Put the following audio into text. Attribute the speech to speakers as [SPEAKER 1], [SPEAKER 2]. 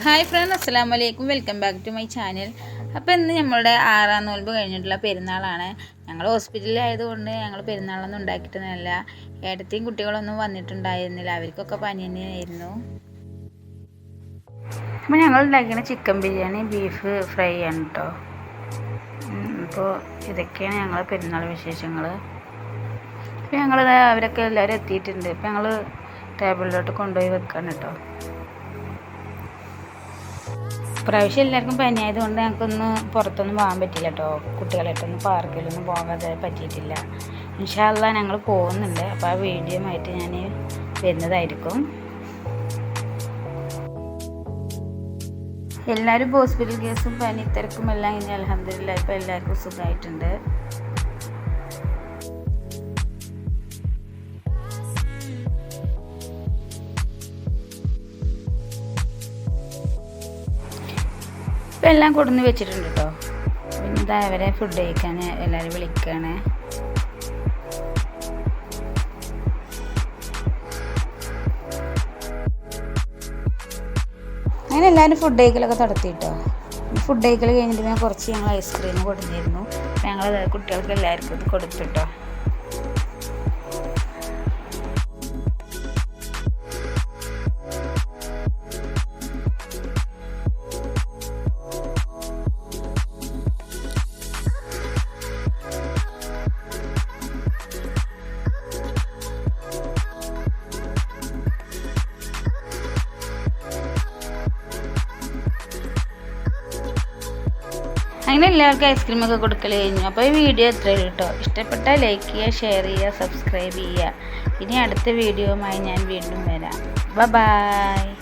[SPEAKER 1] Hi friends, അസ്സലാമു അലൈക്കും. Welcome back to my channel. അപ്പോൾ ഇന്ന് നമ്മളുടെ 6ാം നോൽമ്പ് കഴിഞ്ഞിട്ടുള്ള പെരുന്നാളാണ്. ഞങ്ങൾ ഹോസ്പിറ്റലിലായതുകൊണ്ട് ഞങ്ങൾ പെരുന്നാളൊന്നും ഉണ്ടാക്കിയിട്ടൊന്നുമില്ല. ഏട്ടത്തെയും കുട്ടികളൊന്നും വന്നിട്ടുണ്ടായിരുന്നില്ല, അവർക്കൊക്കെ പനി തന്നെയായിരുന്നു. അപ്പോൾ ഞങ്ങൾ ഉണ്ടാക്കിയ ചിക്കൻ ബിരിയാണി, ബീഫ് ഫ്രൈ ആണ് കേട്ടോ. അപ്പോൾ ഇതൊക്കെയാണ് ഞങ്ങളെ പെരുന്നാൾ വിശേഷങ്ങൾ. അപ്പോൾ അവരൊക്കെ എല്ലാവരും എത്തിയിട്ടുണ്ട്. ഇപ്പോൾ ഞങ്ങൾ ടേബിളിലോട്ട് കൊണ്ടുപോയി വെക്കുകയാണ് കേട്ടോ. പ്രാവശ്യം എല്ലാവർക്കും പനിയായതുകൊണ്ട് ഞങ്ങൾക്കൊന്ന് പുറത്തൊന്നും പോകാൻ പറ്റില്ല കേട്ടോ. കുട്ടികളായിട്ടൊന്നും പാർക്കിലൊന്നും പോകാതെ പറ്റിയിട്ടില്ല. ഇൻഷാ അല്ലാഹ് ഞങ്ങൾ പോകുന്നുണ്ട്. അപ്പോൾ ആ വീഡിയോ ആയിട്ട് ഞാൻ വരുന്നതായിരിക്കും. എല്ലാവരും ഹോസ്പിറ്റൽ കേസും പനി തിരക്കും എല്ലാം കഴിഞ്ഞ് അൽഹംദുലില്ലാഹ് ഇപ്പോൾ എല്ലാവർക്കും സുഖമായിട്ടുണ്ട്. ഇപ്പം എല്ലാം കൊടുന്ന് വെച്ചിട്ടുണ്ട് കേട്ടോ. പിന്നെ ഇതാ അവരെ ഫുഡ് കഴിക്കാൻ എല്ലാവരും വിളിക്കുകയാണ്. അങ്ങനെ എല്ലാവരും ഫുഡ് കഴിക്കലൊക്കെ നടത്തിയിട്ടോ. ഫുഡ് കഴിക്കൽ കഴിഞ്ഞിട്ട് ഞാൻ കുറച്ച് ഞങ്ങൾ ഐസ്ക്രീം കൊടുത്തിരുന്നു. ഞങ്ങൾ കുട്ടികൾക്ക് എല്ലാവർക്കും ഇത് കൊടുത്തിട്ടോ. അങ്ങനെ എല്ലാവർക്കും ഐസ്ക്രീമൊക്കെ കൊടുക്കൽ കഴിഞ്ഞു. അപ്പോൾ ഈ വീഡിയോ എത്രയുള്ളൂ കേട്ടോ. ഇഷ്ടപ്പെട്ടാൽ ലൈക്ക് ചെയ്യുക, ഷെയർ ചെയ്യുക, സബ്സ്ക്രൈബ് ചെയ്യുക. ഇനി അടുത്ത വീഡിയോയുമായി ഞാൻ വീണ്ടും വരാം. ബൈ.